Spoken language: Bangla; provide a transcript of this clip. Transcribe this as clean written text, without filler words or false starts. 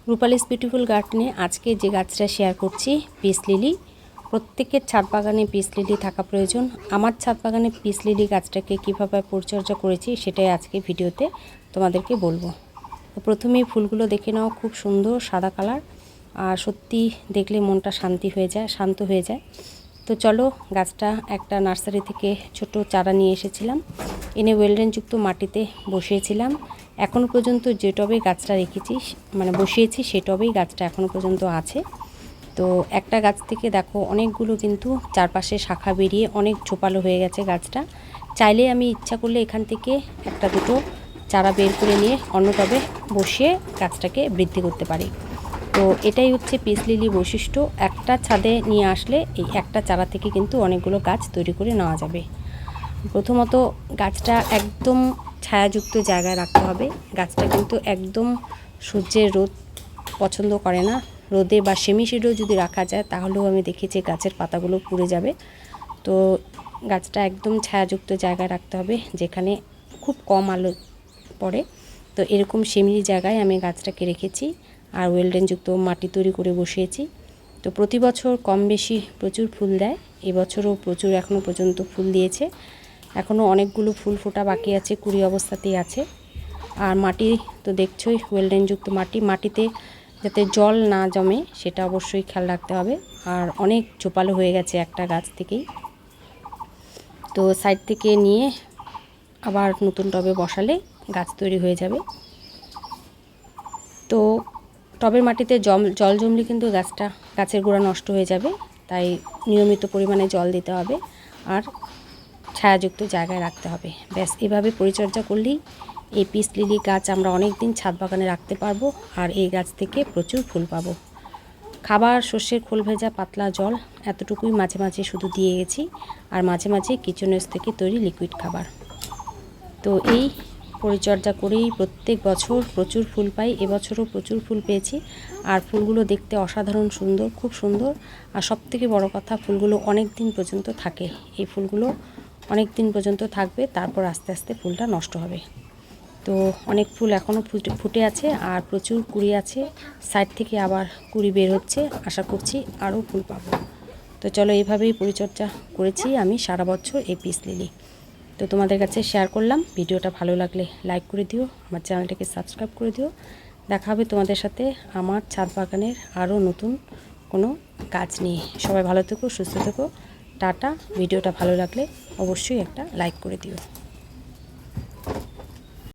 রূপালিস বিউটিফুল গার্ডেনে আজকে যে গাছটা শেয়ার করছি পিস লিলি। প্রত্যেকের ছাদ বাগানে পিস লিলি থাকা প্রয়োজন। আমার ছাদ বাগানে পিস লিলি গাছটাকে কীভাবে পরিচর্যা করেছি সেটাই আজকে ভিডিওতে তোমাদেরকে বলবো। তো প্রথমেই ফুলগুলো দেখে নাও, খুব সুন্দর সাদা কালার, আর সত্যি দেখলে মনটা শান্ত হয়ে যায়। তো চলো, গাছটা একটা নার্সারি থেকে ছোট চারা নিয়ে এসেছিলাম, এনে ওয়েলডেনযুক্ত মাটিতে বসিয়েছিলাম। এখনও পর্যন্ত যে টবে গাছটা বসিয়েছি সে টবেই গাছটা এখনও পর্যন্ত আছে। তো একটা গাছ থেকে দেখো অনেকগুলো কিন্তু চারপাশে শাখা বেরিয়ে অনেক ঝোপালো হয়ে গেছে গাছটা। চাইলে আমি ইচ্ছা করলে এখান থেকে একটা দুটো চারা বের করে নিয়ে অন্য টবে বসিয়ে গাছটাকে বৃদ্ধি করতে পারি। তো এটাই হচ্ছে পিস লিলি বৈশিষ্ট্য। একটা ছাদে নিয়ে আসলে এই একটা চারা থেকে কিন্তু অনেকগুলো গাছ তৈরি করে নেওয়া যাবে। প্রথমত গাছটা একদম ছায়াযুক্ত জায়গায় রাখতে হবে। গাছটা কিন্তু একদম সূর্যের রোদ পছন্দ করে না। রোদে বা সেমি শেডেও যদি রাখা যায় তাহলেও আমি দেখেছি গাছের পাতাগুলো পুড়ে যাবে। তো গাছটা একদম ছায়াযুক্ত জায়গায় রাখতে হবে, যেখানে খুব কম আলো পড়ে। তো এরকম সেমি জায়গায় আমি গাছটাকে রেখেছি, আর ওয়েলডেনযুক্ত মাটি তৈরি করে বসিয়েছি। তো প্রতি বছর কম বেশি প্রচুর ফুল দেয়। এবছরও প্রচুর এখনও পর্যন্ত ফুল দিয়েছে। এখনও অনেকগুলো ফুল ফোটা বাকি আছে, কুড়ি অবস্থাতেই আছে। আর মাটি তো দেখছোই, ওয়েলডেনযুক্ত মাটিতে যাতে জল না জমে সেটা অবশ্যই খেয়াল রাখতে হবে। আর অনেক ঝোপালো হয়ে গেছে একটা গাছ থেকেই। তো সাইড থেকে নিয়ে আবার নতুন টবে বসালে গাছ তৈরি হয়ে যাবে। তো টবের মাটিতে জল জমলে কিন্তু গাছের গোড়া নষ্ট হয়ে যাবে। তাই নিয়মিত পরিমাণে জল দিতে হবে আর ছায়াযুক্ত জায়গায় রাখতে হবে। ব্যাস, এভাবে পরিচর্যা করলেই এই পিস লিলি গাছ আমরা অনেক দিন ছাদ বাগানে রাখতে পারবো, আর এই গাছ থেকে প্রচুর ফুল পাবো। খাবার, শস্যের খোল ভেজা পাতলা জল এতটুকুই মাঝে মাঝে শুধু দিয়ে গেছি, আর মাঝে মাঝে কিচেন ওয়েস্ট থেকে তৈরি লিকুইড খাবার। তো এই পরিচর্যা করেই প্রত্যেক বছর প্রচুর ফুল পাই। এবছরও প্রচুর ফুল পেয়েছি, আর ফুলগুলো দেখতে অসাধারণ সুন্দর, খুব সুন্দর। আর সবথেকে বড় কথা, ফুলগুলো অনেক দিন পর্যন্ত থাকে। এই ফুলগুলো অনেক দিন পর্যন্ত থাকবে, তারপর আস্তে আস্তে ফুলটা নষ্ট হবে। তো অনেক ফুল এখনও ফুটে আছে, আর প্রচুর কুড়ি আছে। সাইড থেকে আবার কুড়ি বের হচ্ছে, আশা করছি আরও ফুল পাবো। তো চলো, এইভাবেই পরিচর্যা করেছি আমি সারা বছর এই পিস লিলি। তো তোমাদের কাছে শেয়ার করলাম। ভিডিওটা ভালো লাগলে লাইক করে দিও, আমার চ্যানেলটাকে সাবস্ক্রাইব করে দিও। দেখা হবে তোমাদের সাথে আমার ছাদ বাগানের আরও নতুন কোনো গাছ নিয়ে। সবাই ভালো থেকো, সুস্থ থেকো, টাটা। ভিডিওটা ভালো লাগলে অবশ্যই একটা লাইক করে দিও।